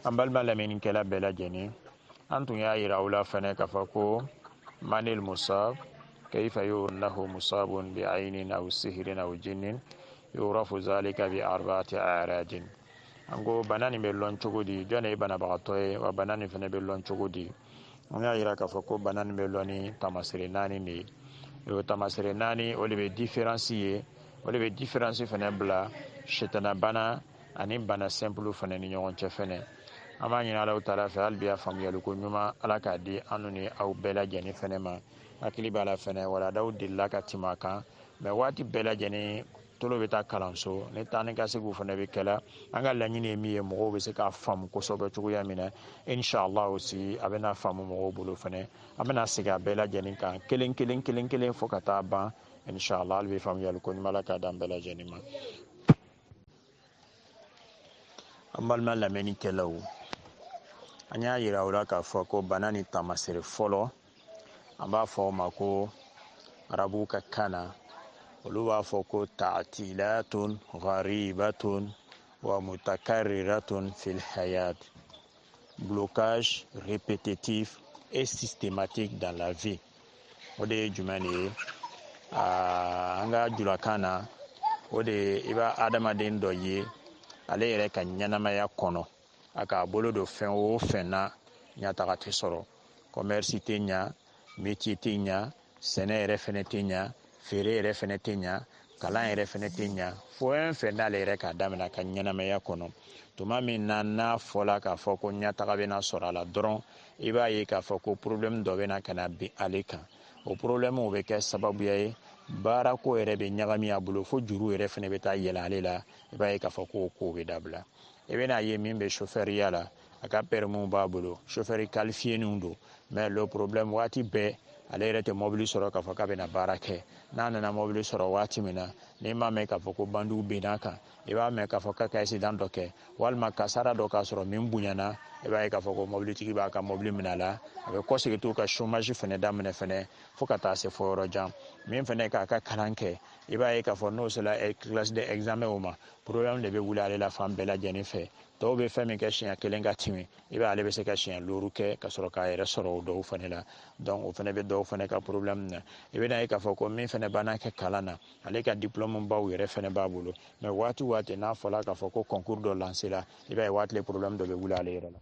an balima lamɛnnikɛla bɛɛ lajɛlen an tun y'a yira aw la fɛnɛ k'a fɔ ko manil musab kayfa yunahu musabun bi aynin aw sihrin aw jinnin yurafu zalika bi arba'ati a'radin. An ko bana nin bɛ lɔn cogo di, jɔn ye banabagatɔ ye wa bana nin fɛnɛ bɛ lɔn cogo di. An y'a yira k'a fɔ ko bana nin bɛ lɔn ni tamasire 4 de ye. O tamasire 4 o de bɛ différence ye, o de bɛ différence fɛnɛ bila sitana bana ani bana simple fɛnɛ ni ɲɔgɔn cɛ fɛnɛ. An b'a ɲini Alahu taala fɛ hali bi a faamuyaliko ɲuman Ala k'a di an ni aw bɛɛ lajɛlen fɛnɛ ma. Hakili b'a la fɛnɛ waladaw delila ka tɛmɛ a kan, mais waati bɛɛ lajɛlen tolo bɛ taa kalanso ni taa ni ka seginw fɛnɛ bɛ kɛla. An ka laɲini ye min ye mɔgɔw bɛ se k'a faamu kosɛbɛ cogoya min na, inshallah aussi a bɛna faamu mɔgɔw bolo fɛnɛ. An bɛna segin a bɛɛ lajɛlen kan kelen kelen fo ka taa ban, inshallah hali bi faamuyaliko ɲuman Ala k'a di an bɛɛ lajɛlen ma. An balima lamɛnnikɛlaw, an y'a yira u la k'a fɔ ko bana ni tamasere fɔlɔ an b'a fɔ o ma ko arabuw ka kan na olu b'a fɔ ko ta'tilatun gharibatun wa mutakarriratun fil hayat, blocage répétitif et systématique dans la vie. O de ye jumɛn de ye? An ka julakan na o de i b'a adamaden dɔ ye ale yɛrɛ ka ɲɛnamaya kɔnɔ a k'a bolo don fɛn o fɛn na ɲataga tɛ sɔrɔ. Commerce tɛ ɲa, métier tɛ ɲa, sɛnɛ yɛrɛ fɛnɛ tɛ ɲa, feere yɛrɛ fɛnɛ tɛ ɲa, kalan yɛrɛ fɛnɛ tɛ ɲa, fɛn fɛn n'ale yɛrɛ k'a daminɛ ka ɲɛnamaya kɔnɔ. Tuma min na n'a fɔla k'a fɔ ko ɲataga bɛna sɔrɔ a la dɔrɔn i b'a ye k'a fɔ ko problème dɔ bɛna ka na bin ale kan. O problème o bɛ kɛ sababuya ye baara ko yɛrɛ bɛ ɲagami a bolo fo juru yɛrɛ fɛnɛ bɛ taa yɛlɛ ale la. I b'a ye k'a fɔ ko o ko bɛ dabila. I bɛna ye min bɛ chauffeuriya la a ka permis b'a bolo, chauffeur qualifié don, mais le problème waati bɛɛ ale yɛrɛ tɛ mobili sɔrɔ k'a fɔ k'a bɛna baara kɛ. N'a nana mobili sɔrɔ waati min na n'i m'a mɛn k'a fɔ ko bandiw binna kan, i b'a mɛn k'a fɔ k'a ka accident dɔ kɛ walima kasara dɔ k'a sɔrɔ min bonyana, i b'a ye k'a fɔ ko mobilitigi b'a ka mobili minɛ a la, a bɛ kɔsegin t'u ka chômage fɛnɛ daminɛ fɛnɛ fo ka taa se fɔ yɔrɔ jan. Min fɛnɛ k'a ka kalan kɛ i b'a ye k'a fɔ n'o sera classe de examen o ma, problème de bɛ wuli ale la fan bɛɛ lajɛlen fɛ. Dɔw bɛ fɛn min kɛ siɲɛ 1 ka tɛmɛ i b'a ale bɛ se ka siɲɛ 5 kɛ ka sɔrɔ k'a yɛrɛ sɔrɔ o dɔw fɛnɛ la. Donc o fɛnɛ bɛ dɔw fɛnɛ ka problème na. I bɛna ye k'a fɔ ko min fɛnɛ b'an kɛ kalan na ale ka diplôme baw yɛrɛ fɛnɛ b'a bolo, mais waati n'a fɔla k'a fɔ ko concours dɔ lancé la i b'a ye waati le problème dɔ bɛ wuli ale yɛrɛ la.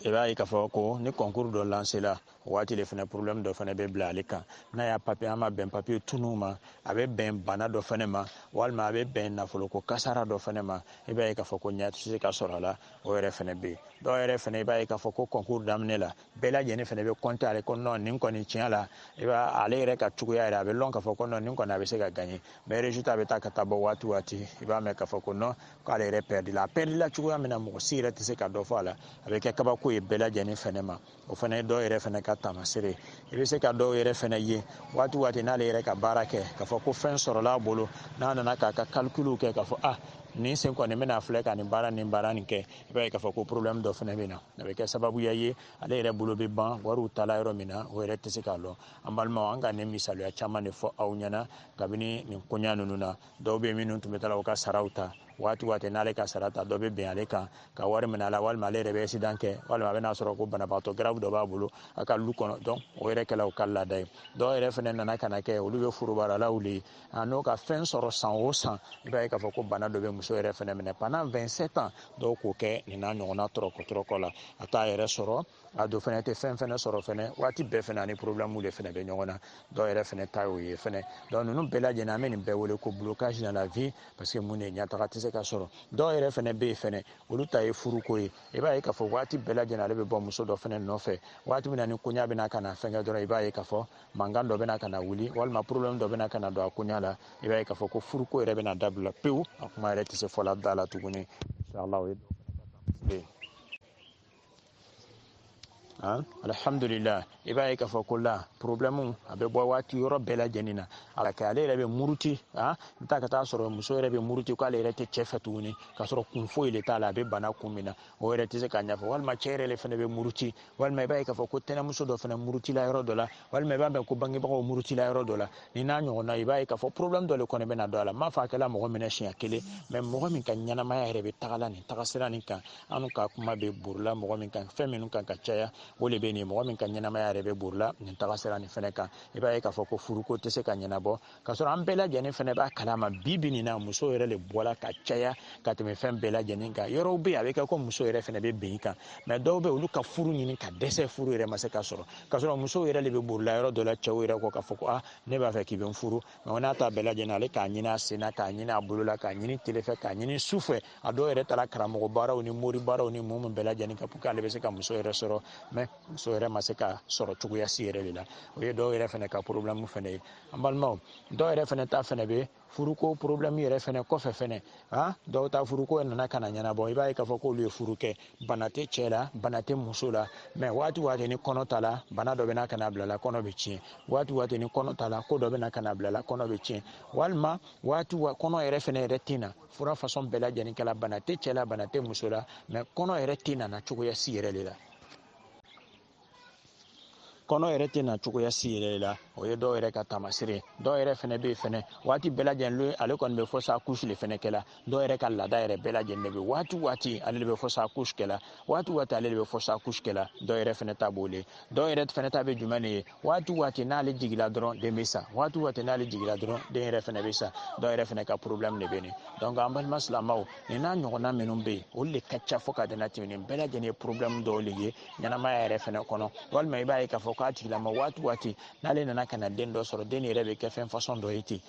I b'a ye k'a fɔ ko ni concours dɔ lancé la waati le fɛnɛ problème dɔ fɛnɛ bɛ bila ale kan. N'a y'a papier an ma bɛn papier tunun ma, a bɛ bɛn bana dɔ fɛnɛ ma walima a bɛ bɛn nafoloko kasara dɔ fɛnɛ ma, i b'a ye k'a fɔ ko ɲɛ tɛ se ka sɔrɔ a la. O yɛrɛ fɛnɛ bɛ yen. Dɔw yɛrɛ fɛnɛ i b'a ye k'a fɔ ko concours daminɛ la bɛɛ lajɛlen fɛnɛ bɛ compter ale ko non nin kɔni tiɲɛ la i b'a ale yɛrɛ ka cogoya yɛrɛ a bɛ lɔn k'a fɔ ko non nin kɔni a bɛ se ka gagner, mais résultat bɛ taa ka taa bɔ waati i b'a mɛn k'a fɔ ko non k'ale yɛrɛ perdre la. A perdre la cogoya min na mɔgɔ si yɛrɛ tɛ se ka dɔ fɔ a la, a bɛ kɛ kabako ye bɛɛ lajɛlen fɛnɛ ma. O fɛnɛ ye dɔw yɛrɛ fɛnɛ ka tamasere. I bɛ se ka dɔw yɛrɛ fɛnɛ ye waati n'ale yɛrɛ ka baara kɛ k'a fɔ ko fɛn sɔrɔla a bolo, n'a nana k'a ka calcul kɛ k'a fɔ nin sen kɔni bɛna filɛ ka nin baara nin kɛ, i b'a ye k'a fɔ ko problème dɔ fɛnɛ bɛ na. A bɛ kɛ sababuya ye ale yɛrɛ bolo bɛ ban wariw tala yɔrɔ min na o yɛrɛ tɛ se k'a lɔn. An balimaw an ka nin misaliya caman de fɔ aw ɲɛna kabini nin koɲa ninnu na. Dɔw bɛ minnu tun bɛ taa u ka saraw ta waati n'ale ka sara ta dɔ bɛ bɛn ale kan ka wari minɛ a la walima ale yɛrɛ bɛ accident kɛ walima a bɛna sɔrɔ ko banabagatɔ grave dɔ b'a bolo a ka lu kɔnɔ. Donc o yɛrɛ kɛla u ka laada ye. Dɔw yɛrɛ fɛnɛ nana ka na kɛ olu bɛ furubaralaw le n'o ka fɛn sɔrɔ san o san i b'a ye k'a fɔ ko bana dɔ bɛ muso yɛrɛ fɛnɛ minɛ pendant 27 ans. Dɔw k'o kɛ nin n'a ɲɔgɔnna tɔrɔkɔ la a t'a yɛrɛ sɔrɔ, a dɔ fɛnɛ tɛ fɛn fɛnɛ sɔrɔ fɛnɛ waati bɛɛ fɛnɛ ani problème de fɛnɛ bɛ ɲɔgɔn na. Dɔw yɛrɛ fɛnɛ ta y'o ye fɛnɛ. Donc ninnu bɛɛ lajɛlen an bɛ nin bɛɛ wele ko blocage dans la vie parce que mun de ɲataga tɛ se ka sɔrɔ. Dɔw yɛrɛ fɛnɛ bɛ yen fɛnɛ olu ta ye furuko ye. I b'a ye k'a fɔ waati bɛɛ lajɛlen ale bɛ bɔ muso dɔ fɛnɛ nɔfɛ waati min na ni koɲa bɛna ka na fɛnkɛ dɔrɔn i b'a ye k'a fɔ mankan dɔ bɛna ka na wuli walima problème dɔ bɛna ka na don a koɲa la. I b'a ye k'a fɔ ko furuko yɛrɛ bɛna dabila pewu, a kuma yɛrɛ tɛ se fɔla da la tuguni. Inshallah o ye alhamdulillah i b'a ye k'a fɔ ko la problème a bɛ bɔ waati yɔrɔ bɛɛ lajɛlen na a ka kɛ ale yɛrɛ bɛ muruti n ta ka taa sɔrɔ muso yɛrɛ bɛ muruti k'ale yɛrɛ tɛ cɛ fɛ tuguni k'a sɔrɔ kun foyi de t'a la a bɛ bana kun min na o yɛrɛ tɛ se k'a ɲɛfɔ walima cɛ yɛrɛ fana bɛ muruti walima i b'a ye k'a fɔ ko tɛnɛmuso dɔ fana murutila yɔrɔ dɔ la walima i b'a mɛn ko bangebagaw murutila yɔrɔ dɔ la ni n'a ɲɔgɔnna i b'a ye k'a fɔ problème dɔ le kɔni bɛ na don a la n m'a fɔ a kɛla mɔgɔ minɛ siɲɛ kelen mais mɔgɔ min ka ɲɛnamaya yɛrɛ bɛ tagala nin tagasira nin kan an ka kuma bɛ borila mɔgɔ min kan fɛn minnu kan ka caya o de bɛ nin mɔgɔ min ka ɲɛnamaya yɛrɛ bɛ borila nin tagasira nin fana kan i b'a ye k'a fɔ ko furuko tɛ se ka ɲɛnabɔ k'a sɔrɔ an bɛɛ lajɛlen fana b'a kalama bi nin na muso yɛrɛ de bɔla ka caya ka tɛmɛ fɛn bɛɛ lajɛlen kan yɔrɔw bɛ yen a bɛ kɛ ko muso yɛrɛ fana bɛ bin kan mais dɔw bɛ olu ka furu ɲini ka dɛsɛ furu yɛrɛ ma se ka sɔrɔ k'a sɔrɔ muso yɛrɛ de bɛ borila yɔrɔ dɔ la cɛw yɛrɛ kɔ k'a fɔ ko ne b'a fɛ k'i bɛ n furu mais n'a ta bɛɛ lajɛlen ale k'a ɲini a sen na k'a ɲini a bolo la k'a ɲini tele fɛ k'a ɲini su fɛ a dɔw yɛrɛ taara karamɔgɔ baaraw ni mori baaraw ni mun bɛɛ lajɛlen kan pour que ale bɛ se ka muso yɛrɛ sɔrɔ mais muso yɛrɛ ma se ka sɔrɔ cogoya si yɛrɛ de la o ye dɔw yɛrɛ fana ka problème fana ye an balimaw dɔw yɛrɛ fana ta fana bɛ furuko problème yɛrɛ fana kɔfɛ fana dɔw ta furuko nana ka na ɲɛnabɔ i b'a ye k'a fɔ k'olu ye furu kɛ bana tɛ cɛ la bana tɛ muso la mais waati ni kɔnɔ t'a la bana dɔ bɛ na ka na bila la kɔnɔ bɛ tiɲɛ waati ni kɔnɔ t'a la ko dɔ bɛ na ka na bila la kɔnɔ bɛ tiɲɛ walima kɔnɔ yɛrɛ fana yɛrɛ tɛ na fura façon bɛɛ lajɛlen kɛla bana tɛ cɛ la bana tɛ muso la mais kɔnɔ yɛrɛ tɛ na cogoya si yɛrɛ de la kɔnɔ yɛrɛ tɛ na cogoya si yɛrɛ la o ye dɔw yɛrɛ ka taamasere dɔw yɛrɛ fana bɛ yen fana waati bɛɛ lajɛlen ale kɔni bɛ fɔ sa couche le fana kɛla dɔw yɛrɛ ka laada yɛrɛ bɛɛ lajɛlen de bɛ waati ale de bɛ fɔ sa couche kɛla waati ale de bɛ fɔ sa couche kɛla dɔw yɛrɛ fana ta b'o le dɔw yɛrɛ fana ta bɛ jumɛn de ye waati n'ale jigila dɔrɔn den bɛ sa waati n'ale jigila dɔrɔn den yɛrɛ fana bɛ sa dɔw yɛrɛ fana ka problème de bɛ nin donc an balima silamɛw nin n'a ɲɔgɔnna minnu bɛ yen olu de ka ca fɔ ka dana tɛmɛ nin bɛɛ lajɛlen ye problème dɔw de ye ɲɛnamaya yɛrɛ fana kɔnɔ walima i b'a ye k'a fɔ k'a tigilama waati n'ale nana ka na den dɔ sɔrɔ den yɛrɛ bɛ kɛ fɛn façon dɔ ye ten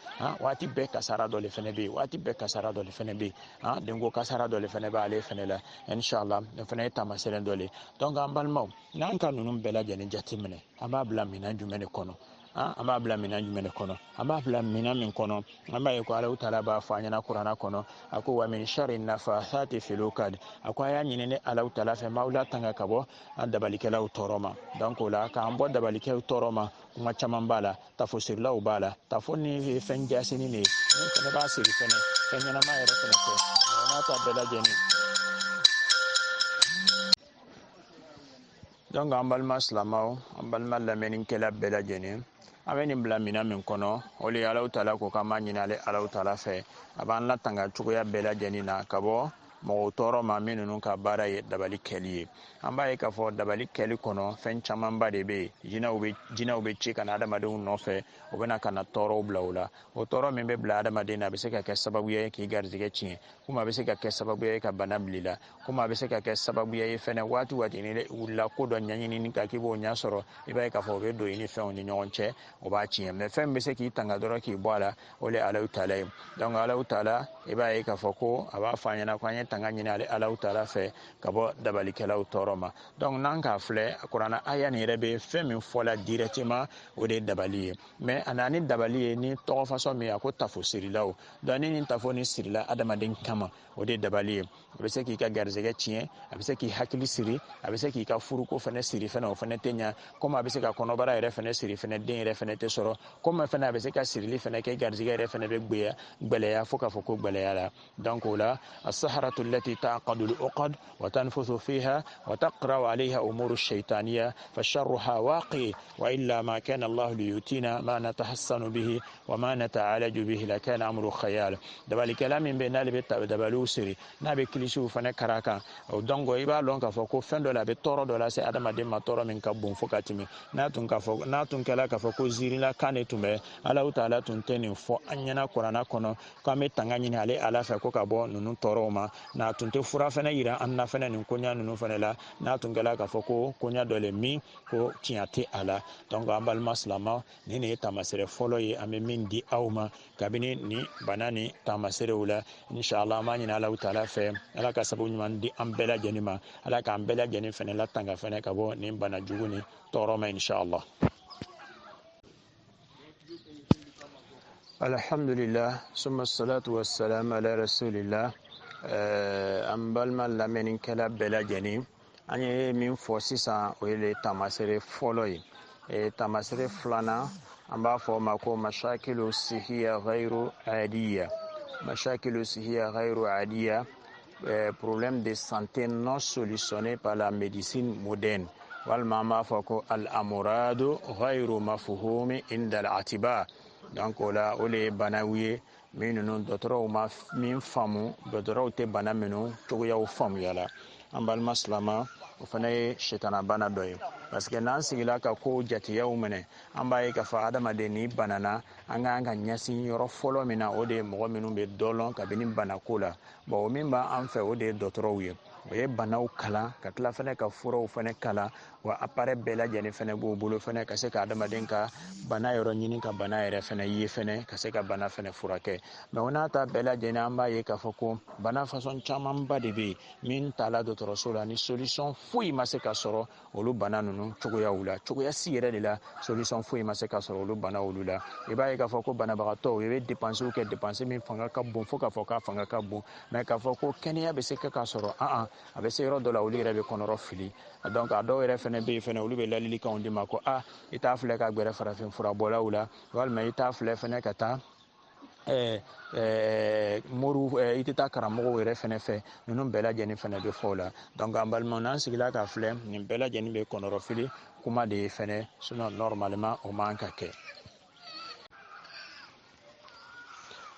waati bɛɛ kasara dɔ le fana bɛ yen waati bɛɛ kasara dɔ le fana bɛ yen denko kasara dɔ le fana b'ale fana la inshallah nin fana ye taamasiyɛn dɔ le donc an balimaw n'an ka ninnu bɛɛ lajɛlen jateminɛ an b'a bila minɛn jumɛn de kɔnɔ an b'a bila minɛn jumɛn de kɔnɔ an b'a bila minɛn min kɔnɔ an b'a ye ko Alahu Taala b'a fɔ an ɲɛna kuranɛ kɔnɔ a ko wa min sharri nafathati fil uqad a ko a y'a ɲini ne Alahu Taala fɛ m'aw latanga ka bɔ an dabalikɛlaw tɔɔrɔ ma donc o la k'an bɔ dabalikɛlaw tɔɔrɔ ma kuma caman b'a la tafosirilaw b'a la tafo ni ye fɛn jasini de ye ne fɛnɛ b'a siri fɛnɛ fɛn ɲɛnama yɛrɛ fɛnɛ kɛ n'a ta bɛɛ lajɛlen donc an balima silamɛw an balima lamɛnnikɛla bɛɛ lajɛlen an bɛ nin bila minɛn min kɔnɔ o le ye Alahu Taala ko k'an b'a ɲini ale Alahu Taala fɛ a b'an latanga cogoya bɛɛ lajɛlen na ka bɔ mɔgɔw tɔɔrɔ ma min ninnu ka baara ye dabali kɛli ye an b'a ye k'a fɔ dabali kɛli kɔnɔ fɛn camanba de bɛ yen jinɛw bɛ ci ka na adamadenw nɔfɛ o bɛ na ka na tɔɔrɔw bila o la o tɔɔrɔ min bɛ bila adamaden na a bɛ se ka kɛ sababu ye k'i garijɛgɛ tiɲɛ komi a bɛ se ka kɛ sababu ye ka bana bila i la komi a bɛ se ka kɛ sababu ye fɛnɛ waati ni wulila ko dɔ ɲɛɲini ka k'i b'o ɲɛ sɔrɔ i b'a ye k'a fɔ o bɛ don i ni fɛnw ni ɲɔgɔn cɛ o b'a tiɲɛ mais fɛn min bɛ se k'i tanga dɔrɔn k'i bɔ a la o le ye Alahu Taala ye donc Alahu Taala i b'a ye k'a fɔ ko a b'a fɔ an ɲɛna ko an ye tanga ɲini ale Alahu Taala fɛ ka bɔ dabalikɛlaw tɔɔrɔ ma donc n'an k'a filɛ kuranɛ aya nin yɛrɛ bɛ fɛn min fɔla directement o de ye dabali ye mais a na ni dabali ye ni tɔgɔ fasɔn min a ko tafosirilaw donc ni nin tafo ni sirila adamaden kama o de ye dabali ye a bɛ se k'i ka garijɛgɛ tiɲɛ a bɛ se k'i hakili siri a bɛ se k'i ka furuko fɛnɛ siri fɛnɛ o fɛnɛ tɛ ɲa komi a bɛ se ka kɔnɔbara yɛrɛ fɛnɛ siri fɛnɛ den yɛrɛ fɛnɛ tɛ sɔrɔ komi fɛnɛ a bɛ se ka sirili fɛnɛ kɛ garijɛgɛ yɛrɛ fɛnɛ bɛ gbɛlɛya fo k'a fɔ ko gbɛlɛya la donc o la as-saharatu allati ta'qadu al-uqad wa tanfuthu fiha wa taqra'u 'alayha umuru ash-shaytaniyya fa sharruha waqi wa illa ma kana Allah liyutina ma natahassanu bihi wa ma nata'alaju bihi la kana amru khayal dabalikɛla min bɛ n'ale bɛ dabaliw siri n'a bɛ kilisiw fɛnɛ kara kan donc i b'a lɔn k'a fɔ ko fɛn dɔ la a bɛ tɔɔrɔ dɔ lase adamaden ma tɔɔrɔ min ka bon fo ka tɛmɛ n'a tun kɛla k'a fɔ ko ziirila kan de tun bɛ Alahu Taala tun tɛ nin fɔ an ɲɛna kuranɛ kɔnɔ k'an bɛ tanga ɲini ale Ala fɛ ko ka bɔ ninnu tɔɔrɔw ma n'a tun tɛ fura fɛnɛ yira an na fɛnɛ nin koɲa ninnu fɛnɛ la n'a tun kɛla k'a fɔ ko koɲa dɔ le min ko tiɲɛ tɛ a la donc an balima silamɛw nin de ye taamasere fɔlɔ ye an bɛ min di aw ma kabini nin bana ni taamaserew la inshallah an b'a ɲini Alahu Taala fɛ Ala ka sababu ɲuman di an bɛɛ lajɛlen ma Ala k'an bɛɛ lajɛlen fɛnɛ latanga fɛnɛ ka bɔ nin bana jugu ni tɔɔrɔ ma inshallah. Alhamdulillah summa salatu wassalam ala rasulillah an balima lamɛnnikɛla bɛɛ lajɛlen an ye min fɔ sisan o ye taamasere fɔlɔ ye tamasire filanan an b'a fɔ o ma ko mashakilu sihiya ghayru adiya. Mashakilu sihiya ghayru adiya, problème de santé non solutionné par la médecine moderne. Walma an b'a fɔ ko al-amuradu ghayru mafhumi inda al-atiba. Donc o la o le ye banaw ye min ninnu dɔgɔtɔrɔw ma min faamu, dɔgɔtɔrɔw tɛ bana minnu cogoyaw faamuya la. An balima silama, o fana ye sitana bana dɔ ye, parce que n'an sigila ka ko jateyaw minɛ an b'a ye k'a fɔ adamaden ni banana an k'an ka ɲɛsin yɔrɔ fɔlɔ min na, o de ye mɔgɔ minnu bɛ dɔ lɔn kabini banako la. Bon o min b'an fɛ o de ye dɔgɔtɔrɔw ye, o ye banaw kalan ka tila fana ka furaw fana kalan, wa appareil bɛɛ lajɛlen fana b'o bolo fana ka se ka adamaden ka bana yɔrɔ ɲini ka bana yɛrɛ fana ye fana ka se ka bana fana furakɛ. Mais o n'a ta bɛɛ lajɛlen an b'a ye k'a fɔ ko bana façon camanba de bɛ yen min taala dɔgɔtɔrɔso la ni solution foyi ma se ka sɔrɔ olu bana ninnu cogoyaw la, cogoya si yɛrɛ de la solution foyi ma se ka sɔrɔ olu bana olu la. I b'a ye k'a fɔ ko banabagatɔw i bɛ dépenses kɛ dépenses min fanga ka bon fo k'a fɔ k'a fanga ka bon, mais k'a fɔ ko kɛnɛya bɛ se ka sɔrɔ a bɛ se yɔrɔ dɔ la olu yɛrɛ bɛ kɔnɔrɔ fili. Donc a dɔw yɛrɛ fana bɛ yen fana olu bɛ ladilikanw di ma ko i t'a filɛ ka gbɛrɛ farafin furabɔlaw la, walima i t'a filɛ fana ka taa muru i tɛ taa karamɔgɔw yɛrɛ fana fɛ, ninnu bɛɛ lajɛlen fana bɛ fɔ o la. Donc an balimaw n'an sigila k'a filɛ nin bɛɛ lajɛlen bɛ kɔnɔrɔ fili kuma de ye fana, sinon normalement o man ka kɛ.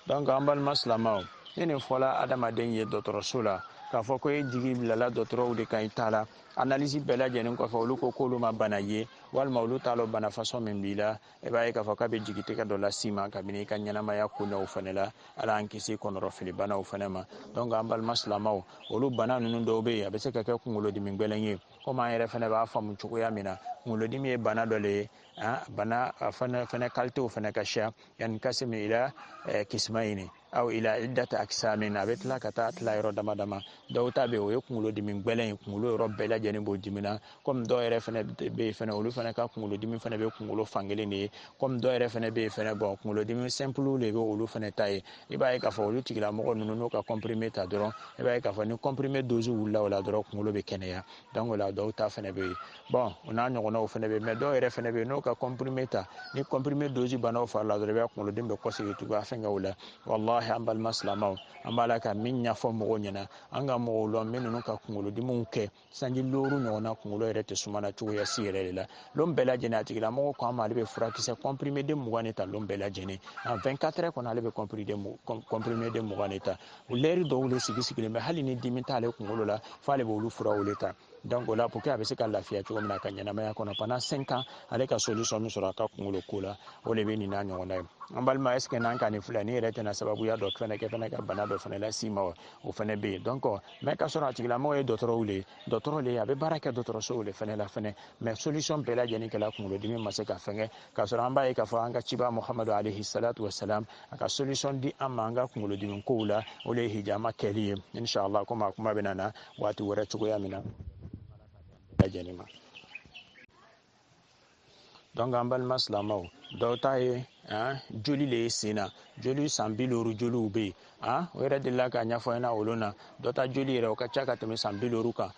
Donc an balima silamaw, ni nin fɔla adamaden ye dɔgɔtɔrɔso la k'a fɔ ko e jigi bilala dɔgɔtɔrɔw de kan i ta la, analyse bɛɛ lajɛlen kɔfɛ olu ko k'olu ma bana ye walima olu t'a lɔn bana façon min b'i la, e b'a ye k'a fɔ k'a bɛ jigitigɛ dɔ las'i ma kabini i ka ɲɛnamaya koɲɛw fana la, ala an kisi kɔnɔrɔfili banaw fana ma. Donc an balima silamaw, olu bana ninnu dɔw bɛ yen a bɛ se ka kɛ kunkolodimi gwɛlɛn ye, komi an yɛrɛ fana b'a faamu cogoya min na. Kunkolodimi ye bana dɔ le ye, bana fana qualitéw fana ka ca, yani kasimi ila kismayini aw ila iddata aksamin, a bɛ tila ka taa tila yɔrɔ dama dama. Dɔw ta bɛ yen o ye kunkolodimi gwɛlɛn ye, kunkolo yɔrɔ bɛɛ lajɛlen b'o dimina, komi dɔw yɛrɛ fana bɛ yen fana olu fana ka kunkolodimi fana bɛ kunkolo fankelen de ye, komi dɔw yɛrɛ fana bɛ yen fana bon kunkolodimi simple de bɛ olu fana ta ye. I b'a ye k'a fɔ olu tigilamɔgɔ ninnu n'u ka comprimé ta dɔrɔn, i b'a ye k'a fɔ ni comprimé dose wulila o la dɔrɔn kunkolo bɛ kɛnɛya. Donc o la dɔw ta fana bɛ yen, bon o n'a ɲɔgɔnnaw fana bɛ yen, mais dɔw yɛrɛ fana bɛ yen n'u ka comprimé ta, ni comprimé dose bannaw fari la dɔrɔn i b'a kunkolodimi bɛ kɔsegin tugun a fɛnkɛ o la. Wallahi an balima silamaw, an b'a la ka min ɲɛfɔ mɔgɔw ɲɛna, an ka mɔgɔw lɔn min ninnu ka kunkolodimiw kɛ sanji looru ɲɔgɔnna kunkolo yɛrɛ tɛ sumana cogoya si yɛrɛ de la. Lon bɛɛ lajɛlen a tigilamɔgɔ ko an ma ale bɛ furakisɛ comprimé de 20 de ta lon bɛɛ lajɛlen, en 24 heures kɔnɔ ale bɛ comprimé de 20 de ta. O lɛri dɔw le sigilen bɛ hali ni dimi t'ale kunkolo la fo ale b'olu furaw le ta. Donc o la pour que a bɛ se ka lafiya cogo min na a ka ɲɛnamaya kɔnɔ pendant 5 ans ale ka solution min sɔrɔ a ka kunkolo ko la, o de bɛ nin n'a ɲɔgɔnna ye. An balima est ce que n'an ka nin filɛ ni yɛrɛ tɛna sababuya dɔ fana kɛ fana ka bana dɔ fana las'i ma, o fana bɛ yen. Donc mais ka sɔrɔ a tigilamɔgɔ ye dɔgɔtɔrɔw le, dɔgɔtɔrɔ le a bɛ baara kɛ dɔgɔtɔrɔsow le fana la fana, mais solution bɛɛ lajɛlen kɛla kunkolodimi ma se ka fɛngɛ, ka sɔrɔ an b'a ye k'a fɔ an ka ciba Muhamadu alayhi salatu wasalam a ka solution di an ma an ka kunkolodimi kow la, o le ye hijama kɛli ye. Inshallah komi a kuma bɛ na na waati wɛrɛ cogoya min na lajɛlen ma. Donc an balima silamaw, dɔw ta ye joli le ye sen na, joli san 50 joliw bɛ yen, o yɛrɛ delila k'a ɲɛfɔ ɲɛna olu na, dɔ ta joli yɛrɛ o ka ca ka tɛmɛ san 50 kan,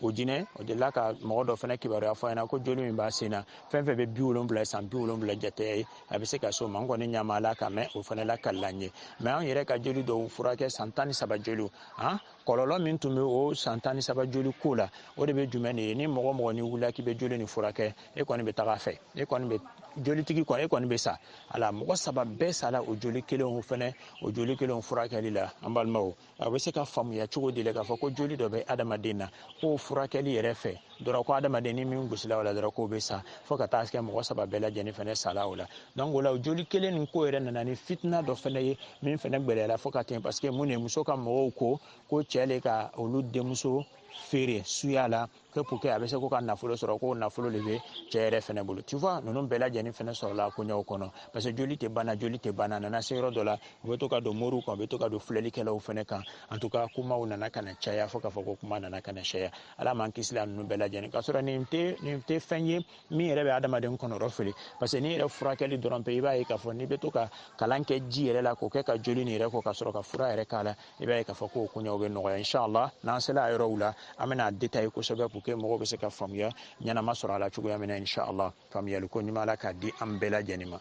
o jinɛ o delila ka mɔgɔ dɔ fana kibaruya fɔ ɲɛna ko joli min b'a sen na fɛn fɛn bɛ 70 ye san 70 jateya ye a bɛ se ka so ma, n kɔni ɲɛ ma ala kan mɛ o fana la kalila n ye, mais an yɛrɛ ka joli dɔw furakɛ san 13 joliw, kɔlɔlɔ min tun bɛ o san 13 joli ko la o de bɛ jumɛn de ye, ni mɔgɔ mɔgɔ ni wulila k'i bɛ joli nin furakɛ e kɔni bɛ taga fɛ, e kɔni bɛ jolitigi kɔni e kɔni bɛ sa, ala mɔgɔ 3 bɛɛ sala o joli kelenw fana o joli kelenw furakɛli la. An balimaw, a bɛ se ka faamuya cogo di la k'a fɔ ko joli dɔ bɛ adamaden na k'o furakɛli yɛrɛ fɛ dɔrɔn ko adamaden ni min gosila o la dɔrɔn k'o bɛ sa fo ka taa kɛ mɔgɔ 3 bɛɛ lajɛlen fana sala o la. Donc o la o joli kelen nin ko yɛrɛ nana ni fitina dɔ fana ye min fana gbɛlɛyala fo ka tɛmɛ, parce que mun ye muso ka mɔgɔw ko cɛ le ka olu denmuso feere suya la que pour que a bɛ se ko ka nafolo sɔrɔ k'o nafolo de bɛ cɛ yɛrɛ fana bolo. Tu vois ninnu bɛɛ lajɛlen fana sɔrɔla koɲɛw kɔnɔ, parce que joli tɛ bana nana se yɔrɔ dɔ la u bɛ to ka don moriw kan u bɛ to ka don filɛlikɛlaw fana kan, en tout cas kumaw nana ka na caya fo k'a fɔ ko kuma nana ka na caya. Ala m'an kisi la ninnu bɛɛ lajɛlen lajɛlen ka sɔrɔ nin tɛ fɛn ye min yɛrɛ bɛ adamaden kɔnɔrɔ fili parce que ni yɛrɛ furakɛli dɔrɔn pe i b'a ye k'a fɔ n'i bɛ to ka kalan kɛ ji yɛrɛ la k'o kɛ ka joli nin yɛrɛ kɔ ka sɔrɔ ka fura yɛrɛ k'a la i b'a ye k'a fɔ k'o koɲɛw bɛ nɔgɔya inshallah n'an sela a yɔrɔw la an bɛna détailler kosɛbɛ pour que mɔgɔw bɛ se ka faamuya ɲɛnama sɔrɔ a la cogoya min na inshallah faamuyali ko ɲuman la k'a di an bɛɛ lajɛlen ma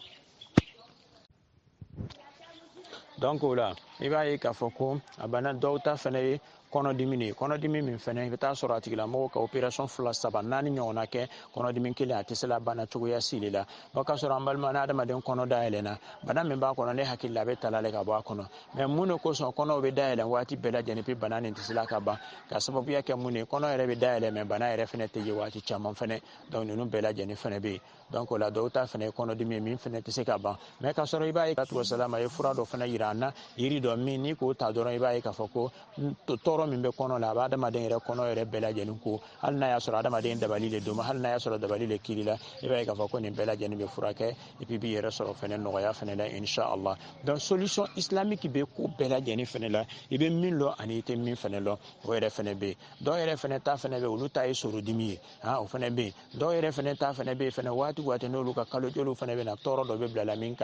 donc o la i b'a ye k'a fɔ ko a bana dɔw ta fɛnɛ ye kɔnɔdimi de ye kɔnɔdimi min fɛnɛ i bɛ taa sɔrɔ a tigilamɔgɔ ka opération 2 3 4 ɲɔgɔnna kɛ kɔnɔdimi kelen a tɛ se la bana cogoya si de la o ka sɔrɔ an balima ni adamaden kɔnɔ dayɛlɛnna bana min b'a kɔnɔ ne hakili la a bɛ talale ka bɔ a kɔnɔ mais mun de kosɔn kɔnɔw bɛ dayɛlɛn waati bɛɛ lajɛlen pe bana nin tɛ se la ka ban ka sababuya kɛ mun ye kɔnɔ yɛrɛ bɛ dayɛlɛn mais bana yɛrɛ fɛnɛ tɛ ye waati caman fɛnɛ donc ninnu bɛɛ lajɛlen fɛnɛ bɛ yen donc o la dɔw ta fɛnɛ ye kɔnɔdimi ye min fɛnɛ tɛ se ka ban mais ka sɔrɔ i b'a ye k'a salama ye fura dɔ fɛnɛ yira an na yiri dɔ min ni k'o ta dɔrɔn i b'a ye k'a fɔ ko tɔɔrɔ min bɛ kɔnɔ la a b'a adamaden yɛrɛ kɔnɔ yɛrɛ bɛɛ lajɛlen ko hali n'a y'a sɔrɔ adamaden dabali le don hali n'a y'a sɔrɔ dabali le kiri la i b'a ye k'a fɔ ko nin bɛɛ lajɛlen bɛ furakɛ et puis b'i yɛrɛ sɔrɔ fɛnɛ nɔgɔya fɛnɛ la inshallah donc solution islamique bɛ ko bɛɛ lajɛlen fɛnɛ la i bɛ min lɔ ani i tɛ min fɛnɛ lɔ o yɛrɛ fɛnɛ bɛ yen dɔw yɛrɛ fɛnɛ ta fɛnɛ bɛ olu ta ye sorodimi ye o fɛnɛ bɛ yen dɔw yɛrɛ fɛnɛ ta fɛnɛ bɛ yen fɛnɛ waati n'olu ka kalo joliw fɛnɛ bɛ na tɔɔrɔ dɔ bɛ bila la min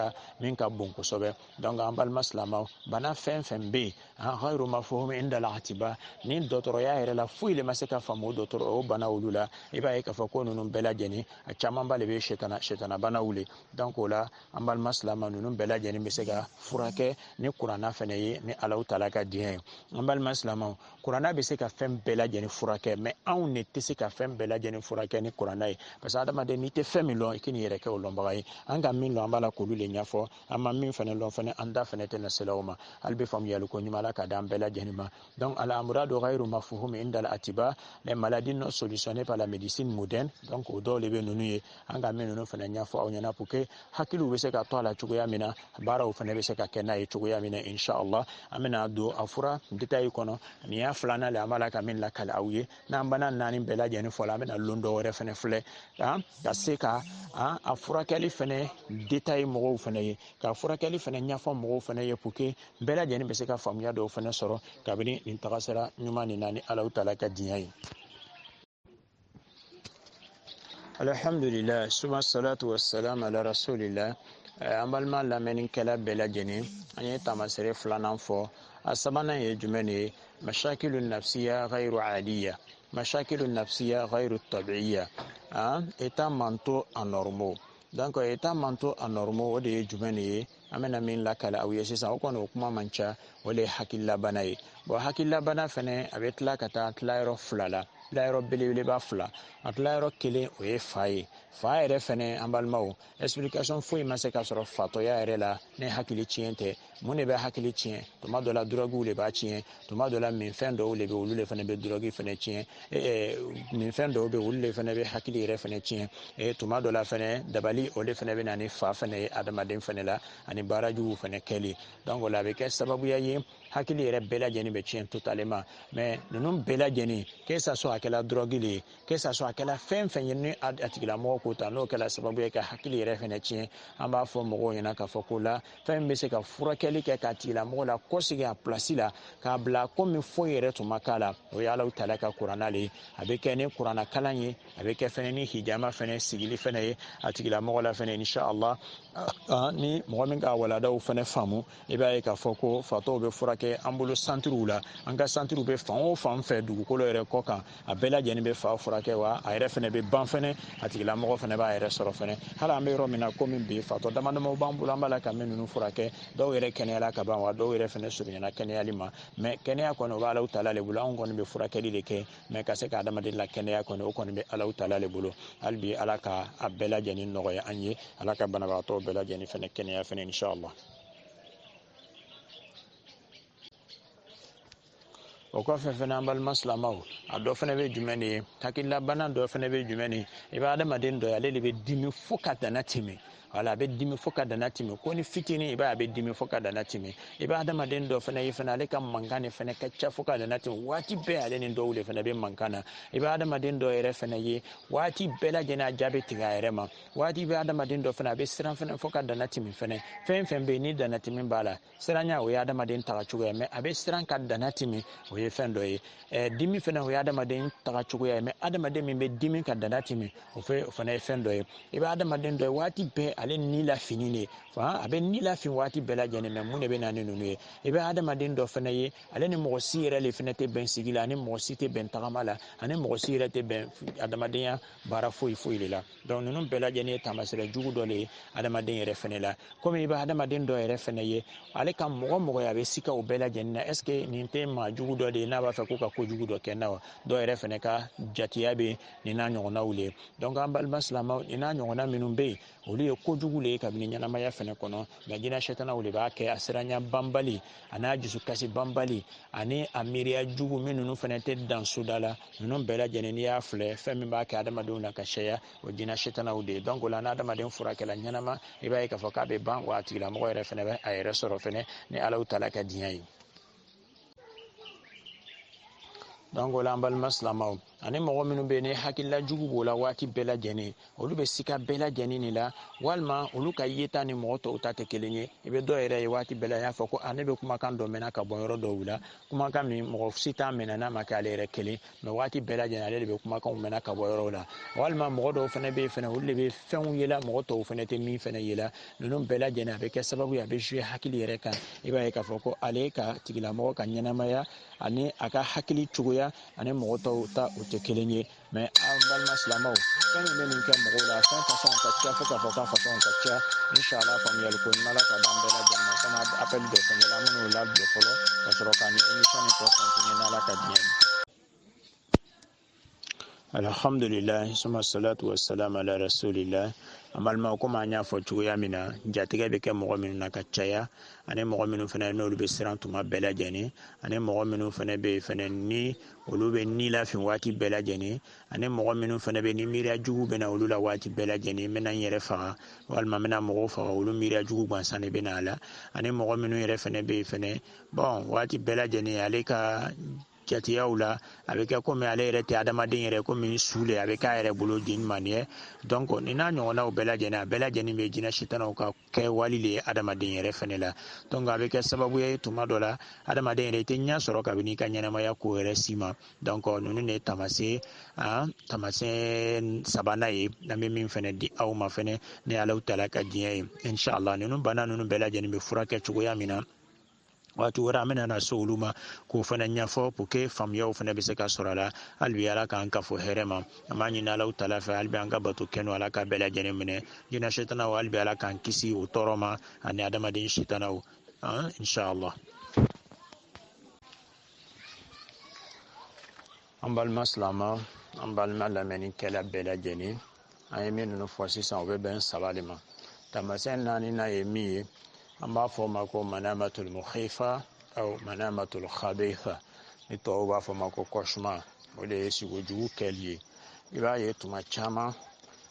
ka bon kosɛbɛ donc an balima silamɛw bana fɛn fɛn bɛ yen ghayru mafhum inda al-atiba ni dɔgɔtɔrɔya yɛrɛ la foyi le ma se ka faamu o dɔgɔtɔrɔ o bana olu la i b'a ye k'a fɔ ko ninnu bɛɛ lajɛlen a camanba le bɛ shetana bana wuli donc o la an balima silamɛw ninnu bɛɛ lajɛlen bɛ se ka furakɛ ni kuranna fɛnɛ ye ni Alahu taala ka diɲɛ ye an balima silamɛw kuranna bɛ se ka fɛn bɛɛ lajɛlen furakɛ mais anw ne tɛ se ka fɛn bɛɛ lajɛlen furakɛ ni kuranna ye parce que adamaden n'i tɛ fɛn min lɔn i k'i n'i yɛrɛ kɛ o lɔnbaga ye an ka min lɔn an b'a la k'olu le ɲɛfɔ an ma min fɛnɛ lɔn fɛnɛ an da fɛnɛ tɛna se la o ma hali bɛ faamuyali ko ɲuman la ka di an bɛɛ lajɛlen ma donc al-amradu ghayru mafhum inda al-atiba les maladies non solutionnées par la médecine moderne donc o dɔw le bɛ ninnu ye an ka min ninnu fɛnɛ ɲɛfɔ aw ɲɛna pour que hakiliw bɛ se ka to a la cogoya min na baaraw fɛnɛ bɛ se ka kɛ n'a ye cogoya min na inshallah an bɛna don a fura détail kɔnɔ nin y'a filanan le an b'a la ka min lakale aw ye n'an bana naani bɛɛ lajɛlen fɔ la an bɛna lon dɔ wɛrɛ fɛnɛ filɛ ka se ka a furakɛli fɛnɛ détail mɔgɔw fɛnɛ ye ka furakɛli fɛnɛ ɲɛfɔ mɔgɔw fɛnɛ ye pour que bɛɛ lajɛlen bɛ se ka faamuya dɔw fɛnɛ sɔrɔ kabini nin tagasira ɲuman nin na ni Alahu taala ka diɲɛ ye alhamdulillah suma salatu wassalam ala rasulillah an balima lamɛnnikɛla bɛɛ lajɛlen an ye taamasere filanan fɔ a sabanan ye jumɛn de ye mashakilu nafsiya ghayru adiya mashakilu nafsiya ghayru tabiiya état mentaux anormaux donc état mentaux anormaux o de ye jumɛn de ye an bɛna min lakale aw ye sisan o kɔni o kuma man ca o le ye hakililabana ye bon hakililabana fɛnɛ a bɛ tila ka taa tilayɔrɔ fila la tilayɔrɔ belebeleba fila a tilayɔrɔ kelen o ye fa ye fa yɛrɛ fɛnɛ an balimaw explication foyi ma se ka sɔrɔ fatɔya yɛrɛ la ne hakili tiɲɛ tɛ mun de bɛ hakili tiɲɛ tuma dɔ la droguew de b'a tiɲɛ tuma dɔ la minfɛn dɔw le bɛ olu le fɛnɛ bɛ drogue fɛnɛ tiɲɛ minfɛn dɔw bɛ olu le fɛnɛ bɛ hakili yɛrɛ fɛnɛ tiɲɛ tuma dɔ la fɛnɛ dabali o de fɛnɛ bɛ na ni fa fɛnɛ ye adamaden fɛnɛ la ani baarajuguw fɛnɛ kɛli donc o la a bɛ kɛ sababuya ye hakili yɛrɛ bɛɛ lajɛlen bɛ tiɲɛ totalement mais ninnu bɛɛ lajɛlen que ça soit a kɛla drogue le ye que ça soit a kɛla fɛn fɛn ye ni a tigilamɔgɔ ko ta n'o kɛla sababu ye ka hakili yɛrɛ fɛnɛ tiɲɛ an b'a fɔ mɔgɔw ɲɛna k'a fɔ ko la fɛn bɛ se ka furakɛli kɛ k'a tigilamɔgɔ la kɔsegin a place la k'a bila komi foyi yɛrɛ tun ma k'a la o ye Alahu taala ka kuranna le ye a bɛ kɛ ni kuranna kalan ye a bɛ kɛ fɛnɛ ni hijama fɛnɛ sigili fɛnɛ ye a tigilamɔgɔ la fɛnɛ inshallah ni mɔgɔ min ka waladaw fɛnɛ faamu i b'a ye k'a fɔ ko fatɔw bɛ furakɛ an bolo santiruw la an ka santiruw bɛ fan o fan fɛ dugukolo yɛrɛ kɔ kan a bɛɛ lajɛlen bɛ fa furakɛ wa a yɛrɛ fɛnɛ bɛ ban fɛnɛ a tigilamɔgɔ fɛnɛ b'a yɛrɛ sɔrɔ fɛnɛ hali an bɛ yɔrɔ min na komi bi fatɔ damadamaw b'an bolo an b'a la ka min ninnu furakɛ dɔw yɛrɛ kɛnɛyala ka ban wa dɔw yɛrɛ fɛnɛ surunyana kɛnɛyali ma mais kɛnɛya kɔni o bɛ Alahu taala le bolo anw kɔni bɛ furakɛli de kɛ mais ka se ka adamaden la kɛnɛya kɔni o kɔni bɛ Alahu taala le bolo hali bi Ala ka a bɛɛ lajɛlen nɔgɔya an ye Ala ka banabagatɔw bɛɛ lajɛlen fɛnɛ kɛnɛya fɛnɛ inshallah o kɔfɛ fɛnɛ an balima silamɛw a dɔ fɛnɛ bɛ jumɛn de ye hakililabana dɔ fɛnɛ bɛ jumɛn de ye i bɛ adamaden dɔ ye ale de bɛ dimi fo ka dana tɛmɛ wala be dimi foka danatimi ko ni fitini iba be dimi foka danatimi iba adama den do fana yifana ale kam mangane fana kacca foka danatimi wati be ale ni do wule fana be mankana iba adama den do ere fana ye wati bela jena jabe tiga ere ma wati be adama den do fana be siran fana foka danatimi fana fen be ni danatimi bala siranya o ya adama den taga chugo me abe siran ka danatimi o ye fen do ye dimi fana o ya adama den taga chugo ya me adama den be dimi ka danatimi o fana fen do ye iba adama den do wati be ale ni la fini ne fa abe ni la fin wati bela jene me mun be na nunu ye iba adama den do fana ye ale ni mo si yere le fana te ben sigila ani mo si te ben tagamala ani mo si yere te ben adama den ya bara foi le la donc nunu bela jene tamasere jugu do le adama den yere fana la comme iba adama den do yere fana ye ale kam mo ya be sika o bela jene na est ce que ni te ma jugu do de na ba fa ko ka ko jugu do kenna do yere fana ka jatiya be ni na nyona wule donc ambal maslama ni na nyona minun be oli ye ko jugu le ka bin nyana maya fana kono ga jina shetana wule ba ke asiranya bambali ana jusu kasi bambali ani amiria jugu minunu fana te dan sudala nunu bela jene ni ya fle femi ba ke adama do na ka sheya o jina shetana wule donc la na adama den fura ke la nyana ma iba ka foka be ban wa tigila mo yere fana be ayere soro fene ni ala utala ka diyan donc la ambal maslama ani mɔgɔ minnu bɛ ni hakilila jugu b'o la waati bɛɛ lajɛlen olu bɛ sika bɛɛ lajɛlen de la walima olu ka yeta ni mɔgɔ tɔw ta tɛ kelen ye i bɛ dɔ yɛrɛ ye waati bɛɛ la y'a fɔ ko ne bɛ kumakan dɔ mɛnna ka bɔ yɔrɔ dɔw la kumakan min mɔgɔ si t'a mɛnna n'a ma kɛ ale yɛrɛ kelen mɛ waati bɛɛ lajɛlen ale de bɛ kumakanw mɛnna ka bɔ yɔrɔw la walima mɔgɔ dɔw fana bɛ yen fana olu de bɛ fɛnw yela mɔgɔ tɔw fana tɛ min fana yela ninnu bɛɛ lajɛlen a bɛ kɛ sababu ye a bɛ jouer hakili yɛrɛ kan i b'a ye k'a fɔ ko ale ka tigilamɔgɔ ka ɲɛnamaya ani a ka hakili cogoya ani mɔgɔ tɔw ta o tɛ kelen ye mais an balima silamɛw fɛn min bɛ nin kɛ mɔgɔw la fɛn fasɔn ka ca fo k'a fɔ k'a fasɔn ka ca inshallah faamuyali ko ɲuman ala ka d'an bɛɛ lajɛlen ma komi appel dɔ fɛngɛla an minnu labɛn fɔlɔ ka sɔrɔ ka ni émission nin tɔ continuer n'ala ka diɲɛ alhamdulillah suma salatu wassalam ala rasulillah amalma ko ma nya fo cogoya min na jatigɛ bɛ kɛ mɔgɔ minnu na ka caya ani mɔgɔ minnu fana n'olu bɛ siran tuma bɛɛ lajɛlen ani mɔgɔ minnu fana bɛ yen fana ni olu bɛ ni lafin waati bɛɛ lajɛlen ani mɔgɔ minnu fana bɛ ni miiriya jugu bɛ na olu la waati bɛɛ lajɛlen n bɛna n yɛrɛ faga walima n bɛna mɔgɔw faga olu miiriya jugu gansan de bɛ na a la ani mɔgɔ minnu yɛrɛ fana bɛ yen fana bon waati bɛɛ lajɛlen ale ka jatiyaw la a bɛ kɛ komi ale yɛrɛ tɛ adamaden yɛrɛ komi sule a bɛ k'a yɛrɛ bolo di ɲuman ye donc nin n'a ɲɔgɔnnaw bɛɛ lajɛlen a bɛɛ lajɛlen bɛ jinɛ sitanaw ka kɛ wali le ye adamaden yɛrɛ fɛnɛ la donc a bɛ kɛ sababu ye tuma dɔ la adamaden yɛrɛ i tɛ ɲɛ sɔrɔ kabini i ka ɲɛnamaya ko yɛrɛ si ma donc ninnu de ye tamasɛn sabanan ye n'an bɛ min fɛnɛ di aw ma fɛnɛ ni Alahu taala ka diɲɛ ye inshallah ninnu bana ninnu bɛɛ lajɛlen bɛ furakɛ cogoya min na waati wɛrɛ an bɛna na se olu ma k'o fana ɲɛfɔ pour que faamuyaw fana bɛ se ka sɔrɔ a la hali bi ala k'an kafo hɛrɛ ma an b'a ɲini Alahu taala fɛ hali bi an ka bato kɛnɛ ala ka bɛɛ lajɛlen minɛ jinɛ sitanaw hali bi ala k'an kisi o tɔɔrɔ ma ani adamaden sitanaw inshallah an balima silama an balima lamɛnnikɛla bɛɛ lajɛlen an ye min ninnu fɔ sisan o bɛ bɛn saba de ma tamasɛn naani na ye min ye an b'a fɔ o ma ko manamatul mukhifa aw manamatul khabitha ni tɔw b'a fɔ o ma ko cauchemar o de ye sigojugu kɛli ye i b'a ye tuma caman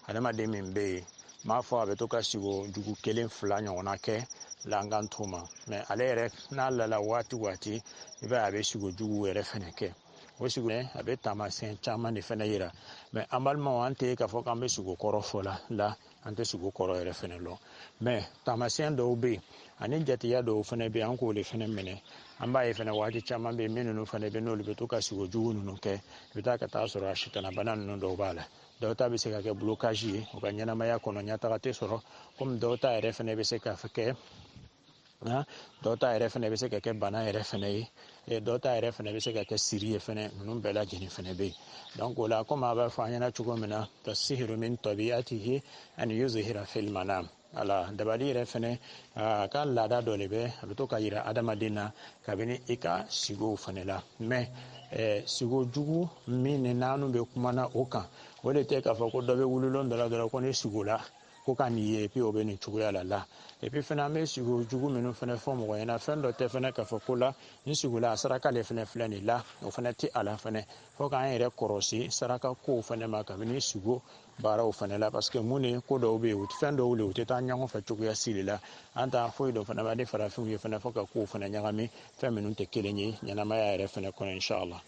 adamaden min bɛ yen m'a fɔ a bɛ to ka sigojugu kelen fila ɲɔgɔnna kɛ langantu ma mais ale yɛrɛ n'a lala waati waati i b'a ye a bɛ sigojugu yɛrɛ fɛnɛ kɛ o sigo a bɛ taamasiyɛn caman de fɛnɛ yira mais an balimaw an tɛ k'a fɔ k'an bɛ sigo kɔrɔ fɔ la an tɛ sigo kɔrɔ yɛrɛ fɛnɛ lɔn mais taamasiyɛn dɔw bɛ yen ani jatiya dɔw fɛnɛ bɛ yen an k'o de fɛnɛ minɛ an b'a ye fɛnɛ waati caman bɛ yen min ninnu fɛnɛ bɛ yen n'olu bɛ to ka sigojugu ninnu kɛ i bɛ taa ka taa sɔrɔ a sitanabana ninnu dɔw b'a la dɔw ta bɛ se ka kɛ blocage ye u ka ɲɛnamaya kɔnɔ ɲɛtaga tɛ sɔrɔ komi dɔw ta yɛrɛ fɛnɛ bɛ se ka kɛ dɔw ta yɛrɛ fɛnɛ bɛ se ka kɛ bana yɛrɛ fɛnɛ ye dɔw ta yɛrɛ fɛnɛ bɛ se ka kɛ siri ye fɛnɛ ninnu bɛɛ lajɛlen fɛnɛ bɛ yen donc o la komi a b'a fɔ an ɲɛna cogo min na tasihiru min tabiyatihi an yuzhira fil manam ala dabali yɛrɛ fɛnɛ a ka laada dɔ de bɛ a bɛ to ka yira adamaden na kabini i ka sigow fɛnɛ la mais sigo jugu min ni n'an bɛ kumana o kan o de tɛ k'a fɔ ko dɔ bɛ wulilon dɔ la dɔrɔn ko ne sigo la ko ka ni ye puis o be ni cogoya la et puis fana me sigo jugu minnu fana fɔ mɔgɔ ɲɛna fɛn dɔ tɛ fana k'a fɔ ko la ni sigula saraka le fana filɛ nin la o fana tɛ a la fana fo k'an yɛrɛ kɔrɔsi saraka kow fana ma kabini sigo baaraw fana la parce que mun ni ko dɔw bɛ yen fɛn dɔw le u tɛ taa ɲɔgɔn fɛ cogoya sili la an t'a foyi dɔ fana b'a ni farafinw ye fana fo ka kow fana ɲagami fɛn minnu tɛ kelen ye ɲɛnamaya yɛrɛ fana kɔnɔ inshallah.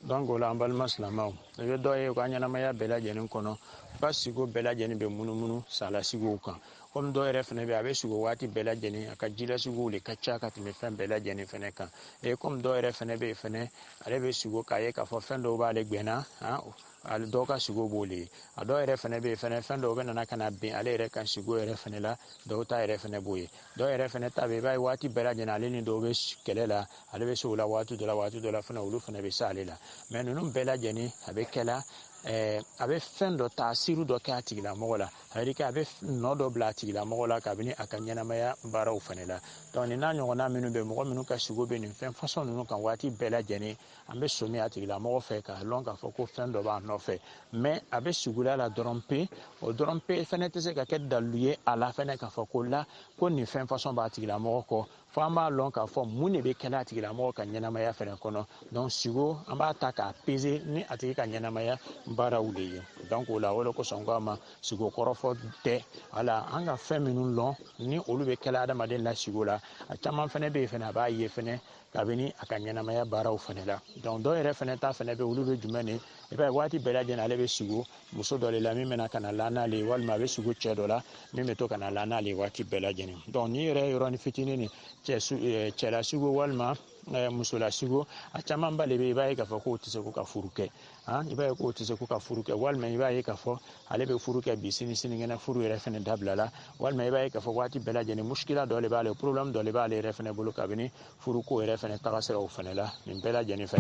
Donc o la an balima silamɛw i bɛ dɔ ye u ka ɲɛnamaya bɛɛ lajɛlen kɔnɔ u ka sigo bɛɛ lajɛlen bɛ munumunu sala sigow kan komi dɔ yɛrɛ fana bɛ a bɛ sigo waati bɛɛ lajɛlen a ka jilasigow de ka ca ka tɛmɛ fɛn bɛɛ lajɛlen fana kan komi dɔ yɛrɛ fana bɛ yen fana ale bɛ sigo k'a ye k'a fɔ fɛn dɔw b'ale gbɛnna ale dɔw ka sigo b'o le ye a dɔw yɛrɛ fana bɛ yen fana fɛn dɔw bɛ nana ka na bin ale yɛrɛ ka sigo yɛrɛ fana la dɔw ta yɛrɛ fana b'o ye dɔw yɛrɛ fana ta bɛ i b'a ye waati bɛɛ lajɛlen ale ni dɔw bɛ kɛlɛ la ale bɛ se o la waati dɔ la fana olu fana bɛ se ale la mais ninnu bɛɛ lajɛlen a bɛ kɛla a bɛ fɛn dɔ ta siru dɔ kɛ a tigilamɔgɔ la a bɛ nɔ dɔ bila a tigilamɔgɔ la kabini a ka ɲɛnamaya baaraw fana la donc nin n'a ɲɔgɔnna minnu bɛ mɔgɔ minnu ka sigo bɛ nin fɛn fasɔn ninnu kan waati bɛɛ lajɛlen an bɛ sɔmi a tigilamɔgɔ fɛ k'a lɔn k'a fɔ ko fɛn dɔ b'a nɔfɛ mais a bɛ siguya la dɔrɔn pe o dɔrɔn pe fɛnɛ tɛ se ka kɛ dalilu ye a la fɛnɛ k'a fɔ ko la ko nin fɛn fasɔn b'a tigilamɔgɔ kɔ fo an b'a lɔn k'a fɔ mun de bɛ kɛla a tigilamɔgɔ ka ɲɛnamaya fɛnɛ kɔnɔ donc sigo an b'a ta k'a peser ni a tigi ka ɲɛnamaya baaraw de ye donc o la o de kosɔn ko a ma sigo kɔrɔfɔ tɛ wala an ka fɛn minnu lɔn ni olu bɛ kɛla adamaden la sigo la a caman fɛnɛ bɛ yen fɛnɛ a b'a ye fɛnɛ kabini a ka ɲɛnamaya baaraw fɛnɛ la donc dɔw yɛrɛ fɛnɛ ta fɛnɛ bɛ olu bɛ jumɛn de i b'a ye waati bɛɛ lajɛlen ale bɛ sigo muso dɔ de la min bɛna ka na la n'ale ye walima a bɛ sigo cɛ dɔ la min bɛ to ka na la n'ale ye waati bɛɛ lajɛlen donc ni yɛrɛ yɔrɔnin fitinin ni cɛla sigo walima musola sigo a caman ba de bɛ i b'a ye k'a fɔ k'o tɛ se k'u ka furu kɛ i b'a ye k'o tɛ se k'u ka furu kɛ walima i b'a ye k'a fɔ ale bɛ furu kɛ bi sinikɛnɛ furu yɛrɛ fɛnɛ dabila la walima i b'a ye k'a fɔ waati bɛɛ lajɛlen muskila dɔ de b'ale problème dɔ de b'ale yɛrɛ fɛnɛ bolo kabini furuko yɛrɛ fɛnɛ taga siraw fɛnɛ la nin bɛɛ lajɛlen fɛ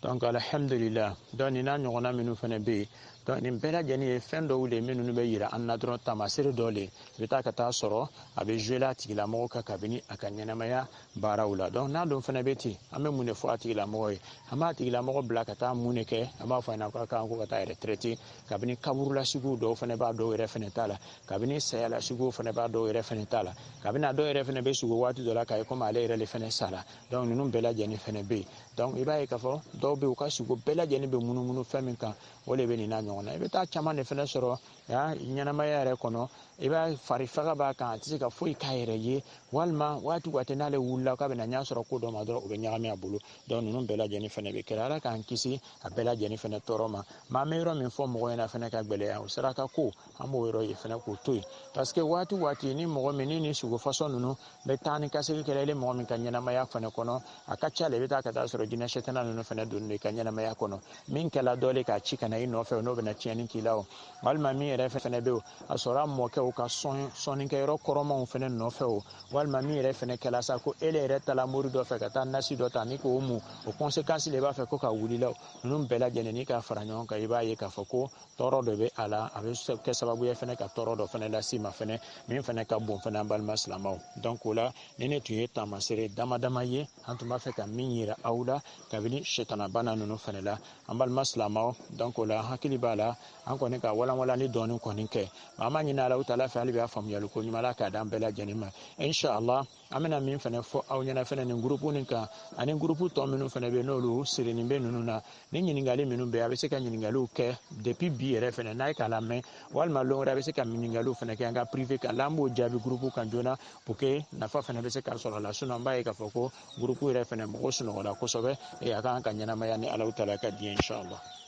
donc alhamdulillah donc nin n'a ɲɔgɔnna minnu fɛnɛ bɛ yen donc nin bɛɛ lajɛlen ye fɛn dɔw de minnu bɛ yira an na dɔrɔn taamasere dɔ le i bɛ taa ka taa sɔrɔ a bɛ jouer a tigilamɔgɔ kan kabini a ka ɲɛnamaya baaraw la donc n'a dun fɛnɛ bɛ ten an bɛ mun de fɔ a tigilamɔgɔ ye an b'a tigilamɔgɔ bila ka taa mun de kɛ an b'a fɔ a ɲɛna k'a kan ko ka taa retraite kabini kaburulasigiw dɔw fɛnɛ b'a dɔw yɛrɛ fɛnɛ t'a la kabini sayalasigiw fɛnɛ b'a dɔw yɛrɛ fɛnɛ t'a la kabini a dɔw yɛrɛ fɛnɛ bɛ sigo waati dɔ la k'a ye komi ale yɛrɛ le fɛnɛ sara donc ninnu bɛɛ lajɛlen fɛnɛ bɛ yen donc i b'a ye k'a fɔ dɔw bɛ yen u ka sigo bɛɛ lajɛlen bɛ munumunu fɛn min kan o de bɛ nin n'a ɲɔgɔn na i bɛ taa caman de fɛnɛ sɔrɔ ɲɛnamaya yɛrɛ kɔnɔ i b'a fari faga b'a kan a tɛ se ka foyi k'a yɛrɛ ye walima waati waati n'ale wulila k'a bɛna ɲɛ sɔrɔ ko dɔ ma dɔrɔn o bɛ ɲagami a bolo donc ninnu bɛɛ lajɛlen fɛnɛ bɛ kɛra ala k'an kisi a bɛɛ lajɛlen fɛnɛ tɔɔrɔ ma mais an bɛ yɔrɔ min fɔ mɔgɔ ɲɛna fɛnɛ ka gɛlɛya o saraka ko an b'o yɔrɔ ye fɛnɛ k'o to yen parce que waati waati ni mɔgɔ min ni sigo fasɔn ninnu bɛ taa ni ka segin kɛla ile mɔgɔ min ka ɲɛnamaya fɛnɛ kɔnɔ a ka ca la i bɛ taa ka taa sɔrɔ jinɛ sɛtana ninnu fɛnɛ don i ka ɲɛnamaya kɔnɔ min kɛla dɔ le k'a ci ka na i nɔfɛ n'o bɛna tiɲɛni k'i la o walima min yɛrɛ fɛnɛ bɛ o a sɔrɔ a mɔkɛw ka sɔnnikɛyɔrɔ kɔrɔmanw fɛnɛ nɔfɛ o walima min yɛrɛ fɛnɛ kɛla sa ko ele yɛrɛ taala mori dɔ fɛ ka taa nasi dɔ ta ni k'o mun o conséquence le b'a fɛ ko ka wuli la ninnu bɛɛ lajɛlen ni ka fara ɲɔgɔn kan i b'a ye k'a fɔ ko tɔɔrɔ dɔ bɛ a la a bɛ kɛ sababu ye fɛnɛ ka tɔɔrɔ dɔ fɛnɛ lase ma fɛnɛ min fɛnɛ ka bon fɛnɛ an balima silamɛw donc o la ni ne tun ye taamasere dama dama ye an tun b'a fɛ ka min yira aw la kabini sɛtanabana ninnu fɛnɛ la an balima silamɛw donc o la hakili b'a la an kɔni ka walanwalani dɔɔni kɔni kɛ an b'a ɲini Alahu taala fɛ hali bi a faamuyali ko ɲuman la k'a d'an bɛɛ lajɛlen ma inshallah an bɛna min fɛnɛ fɔ aw ɲɛna fɛnɛ nin groupe nin kan ani groupe tɔ minnu fɛnɛ bɛ n'olu sirilen bɛ ninnu na ni ɲininkali minnu bɛ a bɛ se ka ɲininkaliw kɛ depuis bi yɛrɛ fɛnɛ n'a ye k'a lamɛn walima don wɛrɛ a bɛ se ka ɲininkaliw fɛnɛ kɛ an ka privé kan la an b'o jaabi groupe kan joona pour que nafa fɛnɛ bɛ se ka sɔrɔ a la sinon an b'a ye k'a fɔ ko groupe yɛrɛ fɛnɛ mɔgɔ sunɔgɔla kosɛbɛ a kan ka ɲɛnamaya ni Alahu taala ka di ye inshallah